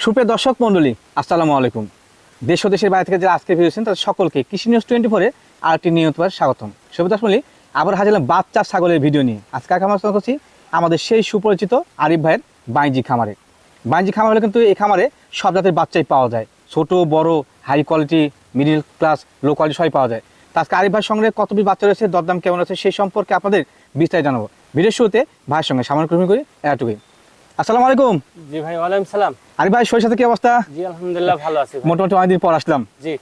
সুপ্রিয় দর্শক মণ্ডলী, আসসালামু আলাইকুম। দেশ ও দেশের বাইরে থেকে যারা আজকে ভিডিও তাদের সকলকে কৃষি নিউজ 24-এ আরেকটি নিয়মিতবার স্বাগতম। সুপ্রিয় দর্শক মণ্ডলী, আবার হাজির হলাম বাচ্চা ছাগলের ভিডিও নিয়ে। আজকে আমরা আলোচনা করছি আমাদের সেই সুপরিচিত আরিফ ভাইয়ের বাণিজ্যিক খামারে। বাণিজ্যিক খামার হলে কিন্তু এই খামারে সব জাতের বাচ্চাই পাওয়া যায়, ছোট বড়, high quality, middle class, low quality সবই পাওয়া যায়। তা আজকে আরিফ ভাইয়ের সঙ্গে কত পিস বাচ্চা রয়েছে, দরদাম কেমন আছে সেই সম্পর্কে আপনাদের বিস্তারিত জানাবো। ভিডিওর শুরুতে ভাইয়ের সঙ্গে সামান্য কর্মী করি এতটুকুই। আসসালামু আলাইকুম। জি ভাই, ওয়ালাইকুম সালাম। আরিফ ভাই, শরীর সাথে কি অবস্থা? জি আলহামদুলিল্লাহ ভালো আছি। মোটামুটি অনেকদিন পর আসলাম। জি,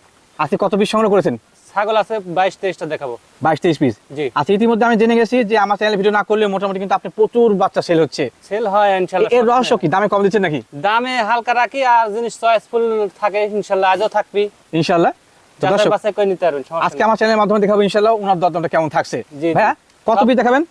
আজকে কত পিস সংগ্রহ করেছেন? ছাগল আছে 22-23টা দেখাবো। 22-23 পিস। জি, আচ্ছা, ইতিমধ্যে আমি জেনে গেছি যে আমার চ্যানেলে ভিডিও না করলে মোটামুটি কিন্তু আপনি প্রচুর বাচ্চা সেল হচ্ছে। সেল হয় ইনশাআল্লাহ। এর রহস্য কি? দামে কম দিচ্ছেন নাকি? দামে হালকা রাখি আর জিনিস চয়েসফুল থাকে ইনশাআল্লাহ, আজও থাকবি ইনশাআল্লাহ। তো যাচাই দর্শক, বাছাই করে নিতে পারবেন। আজকে আমার চ্যানেলের মাধ্যমে দেখাবো ইনশাআল্লাহ ওনার দরদামটা কেমন থাকছে। জি, ভাইয়া কত পিস দেখাবেন?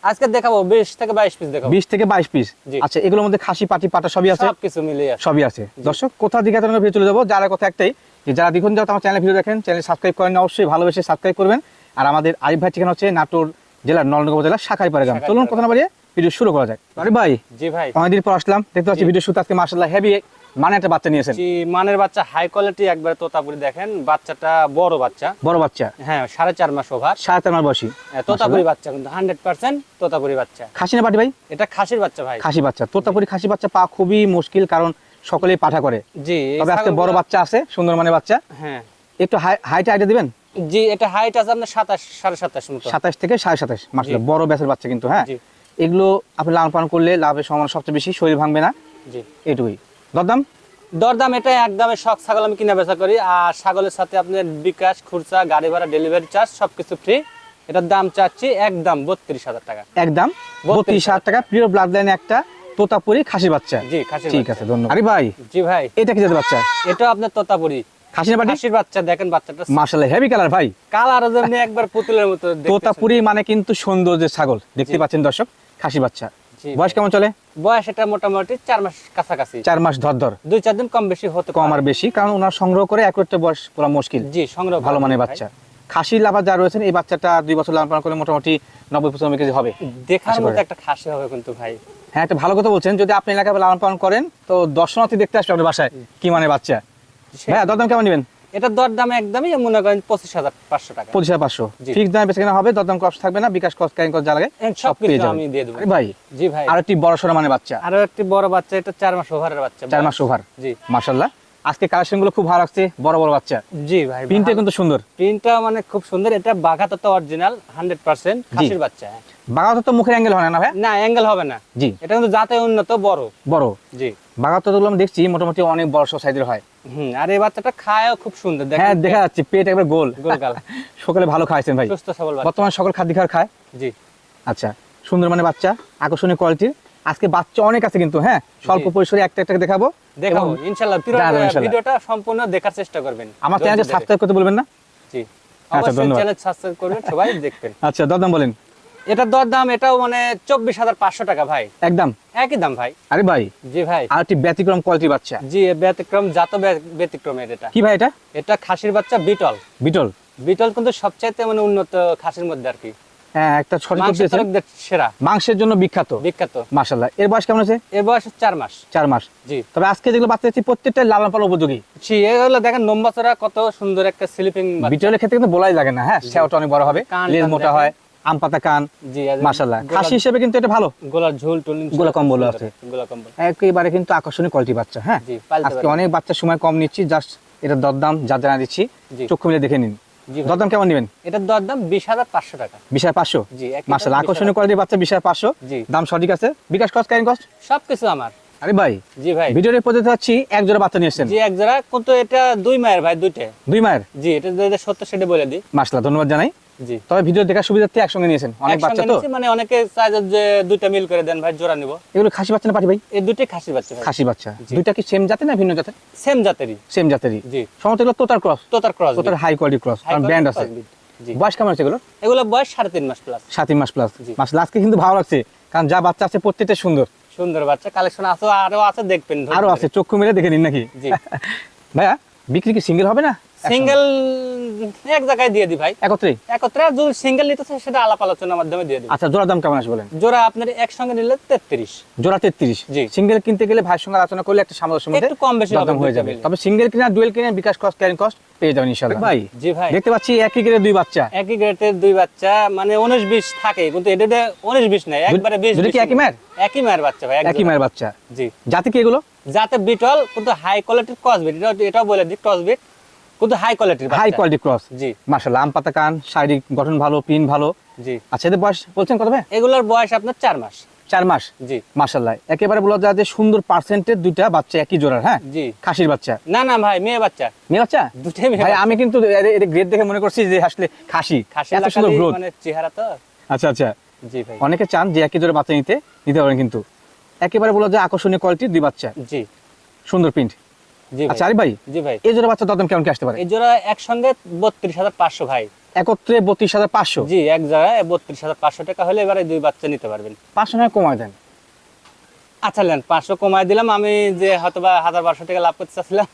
আজকে দেখাবো 20 থেকে 22 পিস দেখাবো। 20 থেকে 22 পিস। জি। আচ্ছা, এগুলোর মধ্যে খাসি পাটি পাটা সবই আছে? সবকিছু মিলিয়ে আছে। সবই আছে। দর্শক, কোথা দিকে ভিডিও চলে যাবো, যারা কথা একটাই যে যারা দেখুন যাও আমার চ্যানেলে ভিডিও দেখেন, চ্যানেল সাবস্ক্রাইব করেন, অবশ্যই ভালোবেসে সাবস্ক্রাইব করবেন। আর আমাদের আরিফ ভাই ঠিকানা হচ্ছে নাটোর জেলার নলনগর জেলার শাখাইপাড়া গ্রাম। চলুন কথা না বাড়িয়ে ভিডিও শুরু করা যায়। আরিফ ভাই, জি ভাই, অনেকদিন পর আসলাম, দেখতে পাচ্ছি ভিডিও শুরুতে আজকে মাশাআল্লাহ হেভি মানে একটা বাচ্চা নিয়েছেন। জি, মানের বাচ্চা, হাই কোয়ালিটি, একবার তোতাপুরি। দেখেন বাচ্চাটা বড় বাচ্চা, বড় বাচ্চা। হ্যাঁ 4.5 মাস ওভার, 7 মাস বয়সী তোতাপুরি বাচ্চা, কিন্তু 100% তোতাপুরি বাচ্চা। খাসি না পাটি ভাই? এটা খাসির বাচ্চা ভাই। খাসি বাচ্চা। তোতাপুরি খাসি বাচ্চা পাওয়া খুবই মুশকিল, কারণ সকলেই পাঠা করে। জি, এই তবে আজকে বড় ছাগলগুলো- বাচ্চা আছে, সুন্দর মানে বাচ্চা। হ্যাঁ একটু হাইট আইডিয়া দিবেন? জি, এটা হাইট আছে আপনার 27-27.5 মতো। 27 থেকে 27.5 মাশাআল্লাহ, বড় ব্যাসের বাচ্চা কিন্তু। হ্যাঁ, জি এগুলো আপনি লালন পালন করলে লাভের সম্ভাবনা সবচেয়ে বেশি, শরীর ভাঙবে না, জি। এটুকুই। দরদাম? দরদাম এটা একদমে শখ ছাগল আমি কিনা বেচা করি, আর ছাগলের সাথে আপনার বিকাশ, খুরচা, গাড়ি ভাড়া, ডেলিভারি চার্জ সবকিছু ফ্রি। এটার দাম চাচ্ছি একদম 32,000 টাকা। একদম 32,000 টাকা। প্রিয় ব্লাড লাইনে একটা তোতাপুরি খাসি বাচ্চা। জি, খাসির ঠিক বাচ্চা। আছে, ধন্যবাদ। আরে ভাই, জি ভাই, এটা কি জাতের বাচ্চা? এটা আপনার তোতাপুরি খাসি না পাটি? খাসির বাচ্চা। দেখেন বাচ্চাটা মাশাআল্লাহ হেভি কালার ভাই। কালার যেমনি একবার পুতুলের মতো দেখতে। তোতাপুরি মানে কিন্তু সৌন্দর্যের ছাগল, দেখতে পাচ্ছেন দর্শক। খাসি বাচ্চা, জি বয়স কেমন চলে? বয়স এটা মোটামুটি 4 মাস কাছাকাছি। 4 মাস ধর 2-4 দিন কম বেশি হতে কম পারে। আর বেশি, কারণ ওনার সংগ্রহ করে একটা বয়স পুরো মুশকিল। জি, সংগ্রহ ভালো করা মানের ভাই। বাচ্চা। খাসি লাভার যা রয়েছেন, এই বাচ্চাটা 2 বছর লালন পালন করলে মোটামুটি 90-95 কেজি হবে। দেখার আশা মতো করি। একটা খাসি হবে কিন্তু ভাই। হ্যাঁ, একটা ভালো কথা বলছেন। যদি আপনি এলাকায় লালন পালন করেন তো দর্শনার্থী দেখতে আসবে আপনার বাসায় কি মানে বাচ্চা। হ্যাঁ, দরদাম কেমন নেবেন? এটার দরদাম একদমই মনে করেন 25,500 টাকা। 25,500 জি। ফিক্স দামে বেচে কেনা হবে, দরদাম কষ্ট থাকবে না, বিকাশ কষ্ট ক্যারিং কষ্ট যা লাগে সব সবকিছু পেয়ে যাবেন। আমি দিয়ে দেবো। আরে ভাই, জি ভাই, আর একটি বড় সড়ো মানে বাচ্চা, আরো একটি বড় বাচ্চা, এটা 4 মাস ওভারের বাচ্চা। 4 মাস ওভার। জি মাশাআল্লাহ, আজকে কালেকশন গুলো খুব ভালো লাগছে, বড় বড় বাচ্চা। জি ভাই, প্রিন্টটা কিন্তু সুন্দর। প্রিন্টটা মানে খুব সুন্দর। এটা বাঘাতো তো অরিজিনাল 100% খাসির বাচ্চা। বাগাতো তো মুখের অ্যাঙ্গেল হয় না ভাই? না, অ্যাঙ্গেল হবে না। জি, এটা কিন্তু জাতে উন্নত বড়। বড় জি বাগাতো গুলো আমি দেখছি মোটামুটি অনেক বড় সাইজের হয়। আর এই বাচ্চাটা খায়ও খুব সুন্দর। হ্যাঁ, দেখা যাচ্ছে পেট একবার গোল গোলগাল। সকালে ভালো খাইছেন ভাই, সুস্থ সবল বাচ্চা। বর্তমানে সকল খাদ্য খাবার খায়। জি আচ্ছা, সুন্দর মানে বাচ্চা, আকর্ষণীয় কোয়ালিটির। আজকে বাচ্চা অনেক আছে কিন্তু। হ্যাঁ, স্বল্প পরিসরে একটা একটা দেখাবো। দেখাবো এবং ইনশাআল্লাহ। জানাবো ইনশাআল্লাহ। ভিডিওটা সম্পূর্ণ দেখার চেষ্টা করবেন। আমার চ্যানেলকে সাবস্ক্রাইব করতে বলবেন না? জি, আচ্ছা, অবশ্যই ধন্যবাদ। চ্যানেল সাবস্ক্রাইব করবেন, সবাই দেখবেন। আচ্ছা, দরদাম বলেন। এটার দরদাম এটাও মানে 24,500 টাকা ভাই। একদম একই দাম ভাই। আরে ভাই, জি ভাই, আর একটি ব্যতিক্রম কোয়ালিটির বাচ্চা। জি ব্যতিক্রম, জাত ব্যতিক্রমের এটা। কি ভাই এটা? এটা খাসির বাচ্চা বিটল। বিটল। বিটল কিন্তু সবচাইতে মানে উন্নত খাসির মধ্যে আর কি। হ্যাঁ, একটা সঠিক মাংসের দিয়েছেন। তরফ সেরা, মাংসের জন্য বিখ্যাত। বিখ্যাত। মাশাআল্লাহ, এর বয়স কেমন আছে? এর বয়স 4 মাস। 4 মাস। জি, তবে আজকে যেগুলো বাচ্চা দেখছি প্রত্যেকটা লালন পালন উপযোগী। এগুলো দেখেন নম্বাচরা কত সুন্দর একটা স্লিপিং। বিটলের ক্ষেত্রে কিন্তু বলাই লাগে না। হ্যাঁ, সেওটা অনেক বড় হবে, কান লেজ টান মোটা দেখেন। হয়, আম পাতা কান। জি মাশাআল্লাহ, খাসি হিসেবে কিন্তু এটা ভালো। গোলার ঝোল টুল, গোলা কম্বল আছে। গোলা কম্বল। একেবারে কিন্তু আকর্ষণীয় কোয়ালিটি বাচ্চা। হ্যাঁ, জি, পালতে আজকে পারবেন। অনেক বাচ্চার সময় কম নিচ্ছি, জাস্ট এটা দরদাম যা জানা দিচ্ছি, জি চক্ষু মিলে দেখে নিন। জি ভাই। দরদাম কেমন নেবেন? এটার দরদাম 20,500 টাকা। 20,500। জি, একই দাম মাশাআল্লাহ, 20,000 আকর্ষণীয় কোয়ালিটির বাচ্চা 20,500। জি, দাম সঠিক আছে, বিকাশ কস্ট ক্যারিং কস্ট সবকিছু আমার। আরে ভাই, জি ভাই, ভিডিওর পদ্ধতি হচ্ছে এক জোড়া বাচ্চা নিয়েছেন। জি এক জোড়া, কিন্তু এটা 2 মায়ের ভাই, 2টে। 2 মায়ের। জি, এটা যেটা সত্য সেটা বলে দিই। মাশাআল্লাহ, ধন্যবাদ জানাই। জি, তবে ভিডিও দেখার সুবিধার্থে একসঙ্গে নিয়েছেন, অনেক একসঙ্গে বাচ্চা তো। নিচ্ছি, মানে অনেকে চায় যে 2টা মিল করে দেন ভাই, জোড়া নিব। এগুলো খাসি বাচ্চা না পাটি ভাই? এই 2টি খাসির বাচ্চা ভাই। খাসি বাচ্চা। জি। দুইটা কি সেম জাতের না ভিন্ন জাতের? সেম জাতেরই। সেম জাতেরই। জি, সমস্ত এগুলো তোতার ক্রস। তোতার ক্রস। তোতার হাই কোয়ালিটি ক্রস, কারণ ব্র্যান্ড আছে। জি, বয়স কেমন আছে এগুলো? এগুলো বয়স 3.5 মাস প্লাস। 7 মাস প্লাস। জি। মাশাআল্লাহ, আজকে কিন্তু ভালো লাগছে, কারণ যা বাচ্চা আছে প্রত্যেকটা সুন্দর। সুন্দর বাচ্চা কালেকশন আছে, আরো আছে, দেখবেন ধৈর্য আরো ধরে। আছে, চক্ষু মেলে দেখে নিন নাকি? জি, ভাইয়া, বিক্রি কি সিঙ্গেল হবে না? সিঙ্গেল এক জায়গায় দিয়ে দিই ভাই, একত্রে? একত্রে। আর যদি সিঙ্গেল নিতে চাই সেটা আলাপ আলোচনার মাধ্যমে দিয়ে দিই। আচ্ছা, জোড়ার দাম কেমন আসবে বলেন? জোড়া আপনার একসঙ্গে নিলে 33। জোড়া 33। জি। সিঙ্গেল কিনতে গেলে ভাইয়ের সঙ্গে আলোচনা করলে একটা সামঞ্জস্যের মধ্যে একটু কম বেশি দাম হয়ে যাবে। তবে সিঙ্গেল কিনা ডুয়েল কিনা বিকাশ কস্ট ক্যারিং কস্ট পেয়ে যাবেন ইনশাআল্লাহ। ভাই জি ভাই, দেখতে পাচ্ছি একই গ্রেডের দুই বাচ্চা। একই গ্রেডের দুই বাচ্চা, মানে 19-20 থাকে, কিন্তু এটা 19-20 নাই, একবারে 20। দুটো কি একই মায়ের? একই মায়ের বাচ্চা ভাই, একই মায়ের বাচ্চা। জি। জাতি কি এগুলো? যাতে বিটল, কিন্তু হাই কোয়ালিটির ক্রসবিট, এটাও বলে দিই ক্রসবিট, কিন্তু হাই কোয়ালিটির হাই কোয়ালিটি ক্রস। জি। মাশাআল্লাহ, আম পাতা কান, শারীরিক গঠন ভালো, পিন ভালো। জি। আচ্ছা, এদের বয়স বলছেন কত ভাই? এগুলোর বয়স আপনার 4 মাস। 4 মাস। জি। মাশাআল্লাহ, একেবারে বলা যায় যে সুন্দর পার্সেন্টের দুইটা বাচ্চা একই জোড়ার। হ্যাঁ, জি। খাসির বাচ্চা? না না ভাই, মেয়ে বাচ্চা। মেয়ে বাচ্চা? দুটোই মেয়ে ভাই বাচ্চা। আমি কিন্তু এর গ্রেড দেখে মনে করছি যে আসলে খাসি। খাসি এত সুন্দর লাগালি গ্রোথ। মানে চেহারা তো। আচ্ছা আচ্ছা, জি ভাই। অনেকে চান যে একই জোড়া বাচ্চা নিতে পারেন, কিন্তু একেবারে বলা যায় আকর্ষণীয় কোয়ালিটির দুই বাচ্চা, জি। সুন্দর প্রিন্ট। জি ভাই। আচ্ছা আরে ভাই, জি ভাই, এই জোড়া বাচ্চা দাম কেমন কি আসতে পারে? এই জোড়া একসঙ্গে 32,500 ভাই। একত্রে 32,500? জি, এক জায়গায় 32,500 টাকা হলে এবারে দুই বাচ্চা নিতে পারবেন। 500 টাকা কমায় দেন। আচ্ছা নেন, 500 কমায় দিলাম। আমি যে হয়তো বা 1,200 টাকা লাভ করতে চাচ্ছিলাম,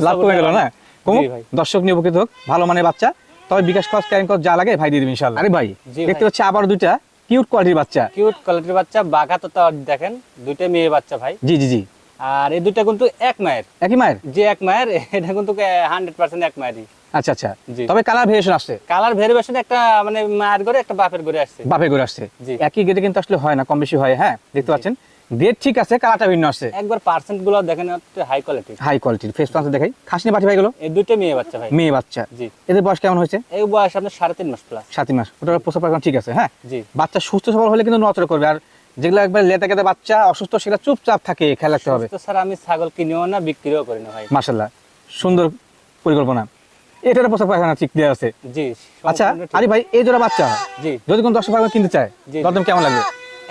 লাভ কমে গেল না? কমুক, জি ভাই। দর্শক নিয়ে উপকৃত হোক। ভালো মানের বাচ্চা, তবে বিকাশ কস্ট ক্যারিং কস্ট যা লাগে ভাই দিয়ে দিবেন ইনশাআল্লাহ। আরে ভাই জি দেখতে ভাই। পাচ্ছি আবার দুইটা কিউট কোয়ালিটির বাচ্চা। কিউট কোয়ালিটির বাচ্চা, বাঘা তো দেখেন, দুইটা মেয়ে বাচ্চা ভাই। জি জি জি। আর এই দুইটা কিন্তু এক মায়ের। একই মায়ের? যে এক মায়ের, এটা কিন্তু 100% এক মায়েরই। আচ্ছা আচ্ছা। জি। তবে কালার ভেরিয়েশন আসছে? কালার ভেরিয়েশন একটা মানে মায়ের ঘরে, একটা বাপের ঘরে আসছে। বাপে করে আসছে। জি। একই গ্রেডে কিন্তু আসলে হয় না, কম বেশি হয়। হ্যাঁ, দেখতে পাচ্ছেন গ্রেড ঠিক আছে, কালারটা ভিন্ন আসছে। একবার পার্সেন্ট গুলো দেখেন, হাই কোয়ালিটি। হাই কোয়ালিটির ফেস প্লান্স দেখাই। খাসনি পাঠি ভাই গুলো? এই দুইটা মেয়ে বাচ্চা ভাই। মেয়ে বাচ্চা। জি। এদের বয়স কেমন হয়েছে? এই বয়স আপনার 3.5 মাস প্লাস। 7 মাস। ওটা প্রসব পারখন ঠিক আছে। হ্যাঁ, জি। বাচ্চা সুস্থ সবল হলে কিন্তু নড়াচড়া করবে। আর যেগুলো একবার লেটা কেটে বাচ্চা অসুস্থ, সেটা চুপচাপ থাকে, খেয়াল রাখতে হবে। তো স্যার আমি ছাগল কিনিও না, বিক্রিও করি না ভাই। মাশাআল্লাহ, সুন্দর পরিকল্পনা। এটার প্রসব পায়খানা ঠিক দেওয়া আছে। জি। আচ্ছা সম্পূর্ণ ঠিক। আরে ভাই, এই জোড়া বাচ্চা জি। যদি কোন দর্শক ভাই কিনতে চায়, জি, দরদাম কেমন লাগবে?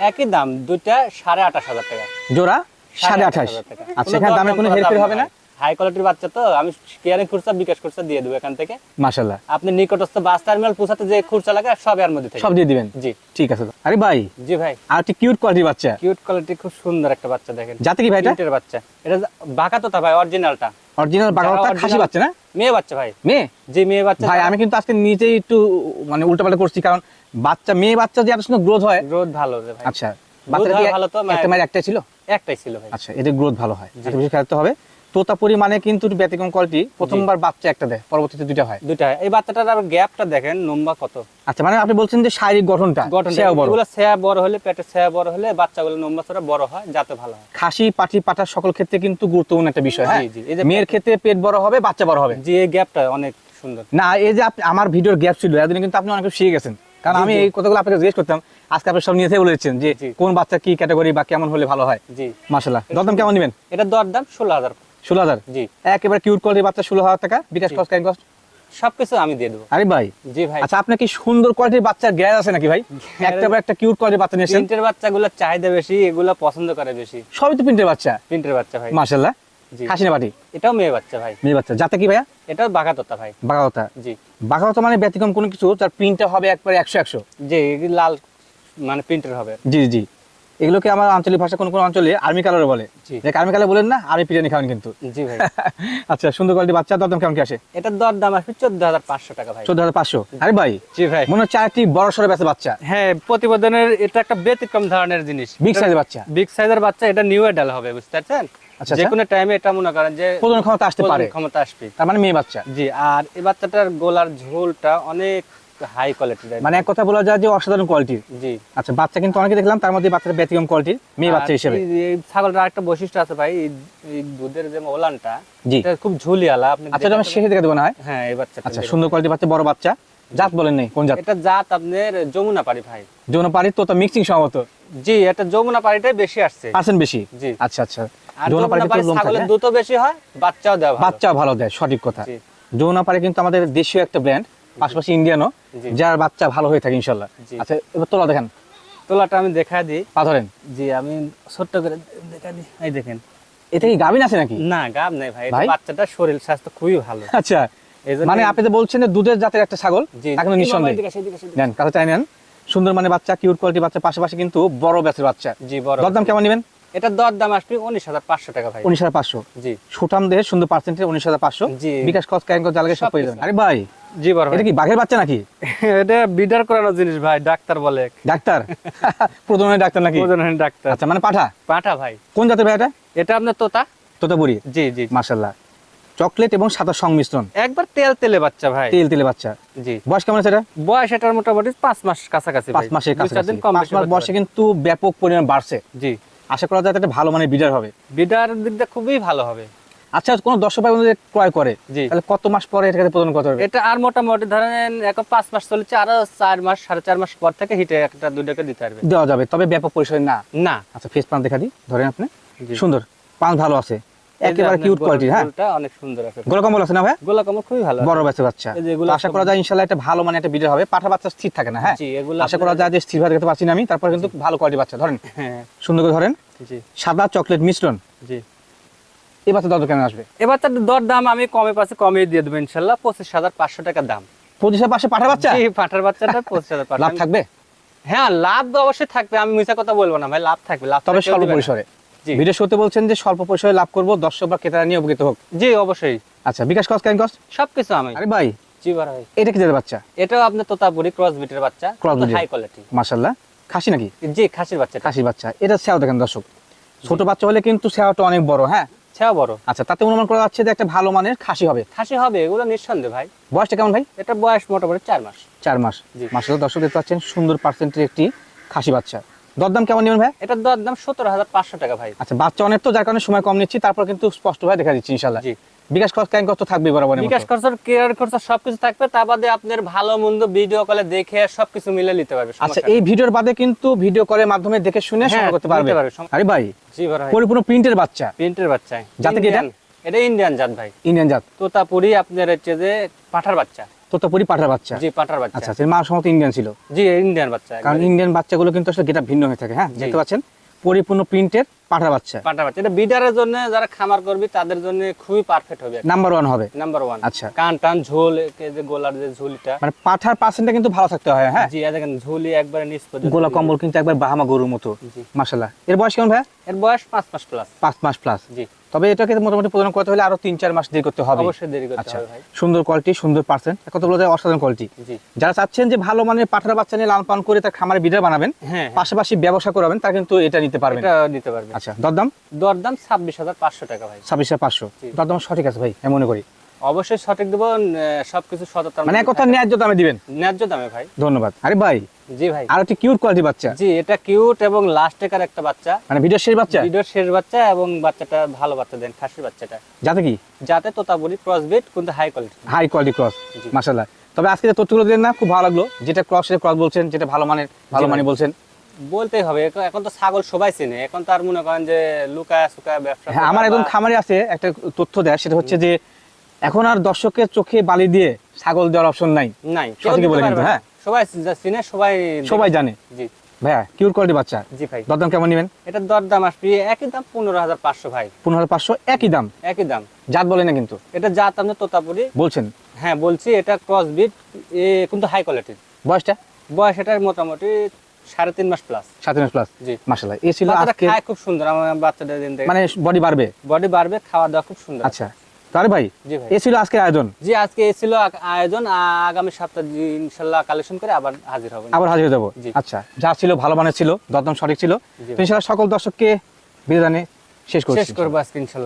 একই দাম, দুইটা 28,500 টাকা। জোড়া 28,500 28,500। টাকা। আচ্ছা, এখানে দামের কোনো হেরফের হবে না? হাই কোয়ালিটির বাচ্চা তো, আমি কেয়ারিং খুরসা, বিকাশ খুরসা দিয়ে দেবো এখান থেকে। মাশাআল্লাহ, আপনি নিকটস্থ বাস টার্মিনাল পৌঁছাতে যে খুরসা লাগে সব এর মধ্যে থেকে। সব দিয়ে দিবেন? জি। ঠিক আছে। আরে ভাই, জি ভাই। আর একটি কিউট কোয়ালিটির বাচ্চা। কিউট কোয়ালিটি, খুব সুন্দর একটা বাচ্চা দেখেন। জাতি কি ভাই এটা? কিউটের বাচ্চা। এটা বাঁকা তোতা ভাই, অরিজিনালটা। অরিজিনাল বাগাওয়াটা original- খাসি বাচ্চা না? মেয়ে বাচ্চা ভাই। মেয়ে? জি, মেয়ে বাচ্চা। ভাই আমি কিন্তু আজকে নিজেই একটু মানে উল্টাপাল্টা করছি, কারণ বাচ্চা, মেয়ে বাচ্চা যে এত সুন্দর গ্রোথ হয়। গ্রোথ ভালো রে ভাই। আচ্ছা, বাচ্চাটা কি ভালো তো, একটা মায়ের একটাই ছিল? একটাই ছিল ভাই। আচ্ছা, এদের গ্রোথ ভালো হয়, জি। এটা বেশি খেলতে হবে। তোতাপুরি মানে কিন্তু একটু ব্যতিক্রম কোয়ালিটি, প্রথমবার বাচ্চা একটা দেয়, পরবর্তীতে দুইটা হয়। দুইটা। এই বাচ্চাটার আবার গ্যাপটা দেখেন, লম্বা কত। আচ্ছা, মানে আপনি বলছেন যে শারীরিক গঠনটা সেও বড়। এগুলো ছায়া বড় হলে, পেটের ছায়া বড় হলে বাচ্চাগুলো লম্বা চড়া বড় হয়, যাতে ভালো হয়। খাসি পাটি পাটা সকল ক্ষেত্রে কিন্তু গুরুত্বপূর্ণ একটা বিষয়। হ্যাঁ, জি, জি। এই যে মেয়ের ক্ষেত্রে পেট বড় হবে, বাচ্চা বড় হবে। জি, এই গ্যাপটা অনেক সুন্দর। না, এই যে আমার ভিডিওর গ্যাপ ছিল, এতদিন কিন্তু আপনি অনেক কিছু শিখে গেছেন, কারণ জি, আমি জি। এই কথাগুলো আপনাকে জিজ্ঞেস করতাম। আজকে আপনি সব নিয়ে বলে দিচ্ছেন যে জি। কোন বাচ্চা কি ক্যাটাগরি বা কেমন হলে ভালো হয়। জি। মাশাআল্লাহ, দরদাম কেমন নেবেন? এটার দরদাম 16,000। 16,000? জি। একেবারে কিউট কোয়ালিটির বাচ্চা 16,000 টাকা, বিকাশ কস্ট ক্যারিং কস্ট সবকিছু আমি দিয়ে দেবো। আরে ভাই, জি ভাই। আচ্ছা আপনার কি সুন্দর কোয়ালিটির বাচ্চার গ্যাস আছে নাকি ভাই? একটা কিউট কোয়ালিটির বাচ্চা নিয়েছেন। প্রিন্টের বাচ্চাগুলো চাহিদা বেশি, এগুলো পছন্দ করে বেশি। সবই তো প্রিন্টের বাচ্চা। প্রিন্টের বাচ্চা ভাই। মাশাআল্লাহ, জি। খাসি না পাটি? এটাও মেয়ে বাচ্চা ভাই। মেয়ে বাচ্চা। যাতে কি ভাইয়া? এটাও বাঘা তোতা ভাই। বাঘাওতা? জি। বাঘাওতা মানে ব্যতিক্রম কোনো কিছু, তার প্রিন্টটা হবে একবারে 100-100। জি, এগুলো লাল মানে প্রিন্টের হবে। জি জি। এগুলোকে আমার আঞ্চলিক ভাষা কোন কোন অঞ্চলে আর্মি কালার বলে। জি। আর্মি কালার বলেন না, আর্মি বিরিয়ানি খাবেন কিন্তু। জি ভাই। আচ্ছা, সুন্দর কোয়ালিটির বাচ্চা, দরদাম কেমন কি আসে? এটার দরদাম আসবে 14,500 টাকা ভাই। 14,500? আরে ভাই, জি ভাই। মনে হচ্ছে আরেকটি বড় সড়ো ব্যাচের বাচ্চা। হ্যাঁ, প্রতিবেদনের এটা একটা ব্যতিক্রম ধরনের জিনিস। বিগ সাইজের বাচ্চা? বিগ সাইজের বাচ্চা, এটা নিউ এডাল হবে, বুঝতে পারছেন? আচ্ছা, যে কোনো টাইমে এটা মনে করেন যে প্রজনন ক্ষমতা আসতে পারে, প্রজনন ক্ষমতা আসবে। তার মানে মেয়ে বাচ্চা। জি। আর এই বাচ্চাটার গোলার ঝোলটা অনেক হাই কোয়ালিটির, মানে এক কথা বলা যায় যে অসাধারণ কোয়ালিটির। জি। আচ্ছা, বাচ্চা কিন্তু অনেকে দেখলাম, তার মধ্যে বাচ্চাটা ব্যতিক্রম কোয়ালিটির মেয়ে বাচ্চা আর হিসেবে। এই ছাগলটার আরেকটা বৈশিষ্ট্য আছে ভাই, এই দুধের যে ওলানটা, জি। এটা খুব ঝুলিয়ালা। আপনি আচ্ছা, এটা আমি শেষে দেখে দেবো না হয়? হ্যাঁ, এই বাচ্চাটা। আচ্ছা, সুন্দর কোয়ালিটির বাচ্চা, বড় বাচ্চা। জাত বলেন নেই, কোন জাত? এটা জাত আপনার যমুনা পাড়ি ভাই। যৌনপাড়ি তো মিক্সিং সম্ভবত। জি, এটা যমুনা পাড়িটাই বেশি আসছে। পার্সেন্ট বেশি? জি। আচ্ছা আচ্ছা। আর যৌনপাড়ি যমুনা পাড়ি তো লোম ছাগলের থাকে। দুধও বেশি হয়, বাচ্চাও দেওয়া ভালো। বাচ্চা ভালো দেয়, সঠিক কথা। জি। যৌনপাড়ি কিন্তু আমাদের দেশীয় একটা ব্র্যান্ড, পাশাপাশি ইন্ডিয়ানও, জি। যার বাচ্চা ভালো হয়ে থাকে ইনশাল্লাহ। জি। আচ্ছা, এবার তোলা দেখেন, তোলাটা আমি দেখা দিই। পা ধরেন। জি, আমি ছোট্ট করে দেখা দিই। এই দেখেন। এটা কি গাভিন আছে নাকি? না, গাব নাই ভাই। ভাই? বাচ্চাটার শরীর স্বাস্থ্য খুবই ভালো। আচ্ছা, এইজন্য- মানে আপনি যে বলছেন যে দুধের জাতের একটা ছাগল, জি। এখন নিঃসন্দেহে এদিকে আসো, এদিকে আসো, এদিকে নেন, কাছে চাই নেন। সুন্দর মানে বাচ্চা, কিউট কোয়ালিটি বাচ্চা, পাশাপাশি কিন্তু বড় ব্যাচের বাচ্চা। আসো। জি, বড়। দরদাম কেমন নেবেন? এটার দর দাম আসবে 19,500 টাকা ভাই। 19,500। জি সুঠাম দেহে সুন্দর পার্সেন্টেজ 19,500। জি। বিকাশ খরচ ক্যান করে জ্বালাকে সব পেয়ে যাবেন। আরে ভাই জি বড় ভাই। এটা কি বাঘের বাচ্চা নাকি? এটা বিডার করানো জিনিস ভাই, ডাক্তার বলে। ডাক্তার? প্রজননের ডাক্তার নাকি? প্রজননের ডাক্তার। আচ্ছা মানে পাঠা? পাঠা ভাই। কোন জাতের ভাই এটা? এটা আপনার তোতা। তোতাপুরি? জি জি। মাশাআল্লাহ। চকলেট এবং সাদা সংমিশ্রণ, একবার তেল তেলে বাচ্চা ভাই। তেল তেলে বাচ্চা। জি। বয়স কেমন আছে এটা? বয়স এটার মোটামুটি 5 মাস কাছাকাছি ভাই। 5 মাসের 2-4 কাছাকাছি। দিন কম 5 বেশি মাস হতে বয়সে পারে। কিন্তু ব্যাপক পরিমাণ বাড়ছে। জি। আশা করা যায় এটা ভালো মানের বিডার হবে। বিডার দিক দিয়ে খুবই ভালো হবে। আচ্ছা কোন দর্শক ভাই বন্ধু ক্রয় করে, জি। তাহলে কত মাস পরে এটাকে প্রদান করতে হবে? এটা আর মোটামুটি ধরেন এখন 5 মাস চলেছে, আরো 4 মাস 4.5 মাস পর থেকে হিটে একটা দুইটাকে দিতে পারবে। দেওয়া যাবে, তবে ব্যাপক পরিসরে না। না। আচ্ছা ফেস পান দেখা দিই, ধরেন আপনি। জি। সুন্দর পান, ভালো আছে, এই যে একেবারে আপনার কিউট কোয়ালিটি। হ্যাঁ গরুটা অনেক সুন্দর আছে। গোলা কম্বল আছে না ভাই? গোলা কমল খুবই ভালো আছে। বড় বাচ্চা বাচ্চা। এই যে এগুলো তো আশা করা যায় ইনশাআল্লাহ এটা ভালো মানে একটা বিডার হবে। পাঠা বাচ্চা স্থির থাকে না। হ্যাঁ জি, এগুলো আশা করা যায় যে স্থির ভাবে দেখতে পাচ্ছি না আমি, তারপর কিন্তু ভালো কোয়ালিটি বাচ্চা। ধরেন হ্যাঁ সুন্দর করে ধরেন, জি সাদা চকলেট মিশ্রণ। জি। এই বাচ্চা দাদু কেমন আসবে? এবার তার দর দাম আমি কমে পাচ্ছি, কমে দিয়ে দেবো ইনশাল্লাহ। 25,500 টাকা দাম। 25,000 পাশে পাঠা বাচ্চা? জি, পাঠার বাচ্চাটা 25,500। লাভ থাকবে? হ্যাঁ লাভ তো অবশ্যই থাকবে, আমি মিছা কথা বলবো না ভাই, লাভ থাকবে। লাভ তবে থাকলে স্বল্প দিবে না। পরিসরে। জি ভিডিও শুরুতে বলছেন যে স্বল্প পরিসরে লাভ করব, দর্শক বা ক্রেতারা নিয়ে উপকৃত হোক। জি অবশ্যই। আচ্ছা বিকাশ কস্ট ক্যান কস্ট সবকিছু আমি। আরে ভাই জি বড় ভাই। এটা কি জাতের বাচ্চা? এটাও আপনার তোতাপুরি ক্রস বিটের বাচ্চা, Cross breed। High quality. মাশাআল্লাহ। খাসি নাকি? জি খাসির বাচ্চা। খাসি বাচ্চা। এটা সেও দেখেন দর্শক, ছোট বাচ্চা হলে কিন্তু সেওটা অনেক বড়। হ্যাঁ ছেও বড়। আচ্ছা তাতে অনুমান করা যাচ্ছে যে একটা ভালো মানের খাসি হবে। খাসি হবে এগুলো নিঃসন্দেহে ভাই। বয়সটা কেমন ভাই? এটা বয়স মোটামুটি 4 মাস। 4 মাস। জি। মাশাআল্লাহ দর্শক দেখতে পাচ্ছেন সুন্দর পার্সেন্টের একটি খাসি বাচ্চা। দরদাম কেমন নেবেন ভাই? এটার দর দাম 17,500 টাকা ভাই। আচ্ছা বাচ্চা অনেক তো, যার কারণে সময় কম নিচ্ছি, তারপর কিন্তু স্পষ্ট ভাবে দেখা দিচ্ছি ইনশাআল্লাহ। জি। বিকাশ কস্ট ক্যান কস্ট থাকবে বরাবর। বিকাশ খরচ, কেয়ার খরচ সবকিছু থাকবে, তার বাদে আপনার ভালো মন্দ ভিডিও কলে দেখে সবকিছু মিলে নিতে পারবে। আচ্ছা এই ভিডিওর বাদে কিন্তু ভিডিও কলের মাধ্যমে দেখে শুনে হ্যাঁ, সংগ্রহ করতে পারবে। নিতে পারবে। আরে ভাই জি বড় ভাই। পরিপূর্ণ প্রিন্টের বাচ্চা, প্রিন্টের বাচ্চা। জাতে কি এটা? এটা ইন্ডিয়ান জাত ভাই। ইন্ডিয়ান জাত। তোতাপুরি আপনার হচ্ছে যে পাঠার বাচ্চা। তোতাপুরি পাঠার বাচ্চা। জি পাঠার বাচ্চা। আচ্ছা এর মা সম্ভবত ইন্ডিয়ান ছিল। জি ইন্ডিয়ান বাচ্চা। কারণ ইন্ডিয়ান বাচ্চাগুলো কিন্তু আসলে গেটআপ ভিন্ন হয়ে থাকে। হ্যাঁ জি। দেখতে পাচ্ছেন পরিপূর্ণ প্রিন্টের পাঠার বাচ্চা। পাঠার বাচ্চা এটা বিডারের জন্য, যারা খামার করবে তাদের জন্য খুবই পারফেক্ট হবে। নাম্বার 1 হবে। নাম্বার 1। আচ্ছা। কান টান ঝোল, এই যে গোলার যে ঝুলিটা, মানে পাঠার পার্সেন্টটা কিন্তু ভালো থাকতে হয়। হ্যাঁ জি দেখেন ঝুলি একবারে নিচ পর্যন্ত। গোলা কম্বল কিন্তু একবার বাহামা গরুর মতো। জি। মাশাআল্লাহ। এর বয়স কেমন ভাই? এর বয়স 5 মাস প্লাস। 5 মাস প্লাস। জি তবে এটাকে মোটামুটি প্রদান করতে হলে আরো 3-4 মাস দেরি করতে হবে। অবশ্যই দেরি করতে আচ্ছা হবে ভাই। সুন্দর কোয়ালিটি, সুন্দর পার্সেন্ট, কত বলা যায় অসাধারণ কোয়ালিটি। জি যারা চাচ্ছেন যে ভালো মানের পাঠার বাচ্চা নিয়ে লালন পালন করে তার খামারে বিডার বানাবেন, হ্যাঁ পাশাপাশি ব্যবসা করাবেন, তারা কিন্তু এটা নিতে পারবেন। এটা নিতে পারবে। আচ্ছা দরদাম? দরদাম 26,500 টাকা ভাই। 26,500। জি। দরদাম সঠিক আছে ভাই আমি মনে করি। অবশ্যই সঠিক দেবো, সবকিছু সততার মানে এক কথা ন্যায্য দামে দিবেন। ন্যায্য দামে ভাই। ধন্যবাদ। আরে ভাই জি ভাই। আর একটি কিউট কোয়ালিটি বাচ্চা, জি এটা কিউট এবং লাস্ট টেকার একটা বাচ্চা, মানে ভিডিও শেষ বাচ্চা। ভিডিওর শেষ বাচ্চা, এবং বাচ্চাটা ভালো বাচ্চা দেন, খাসির বাচ্চাটা। যাতে কি? যাতে তোতাপুরি ক্রস বিট, কিন্তু high quality. High quality cross. জি। মাশাআল্লাহ। তবে আজকে যে তথ্যগুলো দিলেন না খুব ভালো লাগলো, যেটা ক্রসের ক্রস বলছেন, যেটা ভালো মানের ভালো জি মানের ভাই। বলছেন। বলতেই হবে, এখন তো ছাগল সবাই চেনে, এখন তো আর মনে করেন যে লুকায়া সুকায়া ব্যবসা হ্যাঁ করা আমার একজন বা- খামারে আছে একটা তথ্য দেয়, সেটা হচ্ছে যে এখন আর দর্শকের চোখে বালি দিয়ে ছাগল দেওয়ার অপশন নাই। নাই, কেউ সঠিকই দিতে বলে পারবে কিন্তু, না। হ্যাঁ। সবাই যা চিনে, সবাই সবাই জানে। জি ভাইয়া কিউট কোয়ালিটি বাচ্চা, জি ভাই। দরদাম কেমন নেবেন? এটার দর দাম আসবে একই দাম 15,500 ভাই। 15,500 একই দাম। একই দাম। জাত বলে না কিন্তু এটা জাত আপনার তোতাপুরি। বলছেন। হ্যাঁ বলছি, এটা ক্রস বিট, কিন্তু হাই কোয়ালিটির। বয়সটা? বয়স এটার মোটামুটি 3.5 মাস প্লাস। 7 মাস প্লাস। জি। মাশাআল্লাহ। এই ছিল বাচ্চাটা আজকে, খায় খুব সুন্দর, আমার বাচ্চাটা দিন থেকে মানে বডি বাড়বে। বডি বাড়বে, খাওয়া দাওয়া খুব সুন্দর। আচ্ছা তাহলে ভাই জি ভাই। এই ছিল আজকের আয়োজন। জি আজকে এই ছিল আয়োজন, আগামী সপ্তাহে ইনশাল্লাহ কালেকশন করে আবার হাজির হবেন। আবার হাজির হয়ে যাবো। জি। আচ্ছা যা ছিল ভালো মানের ছিল, দরদাম সঠিক ছিল। জি তো ইনশাআল্লাহ সকল দর্শককে বিদায় জানিয়ে শেষ করছি। শেষ করবো আজকে ইনশাল্লাহ।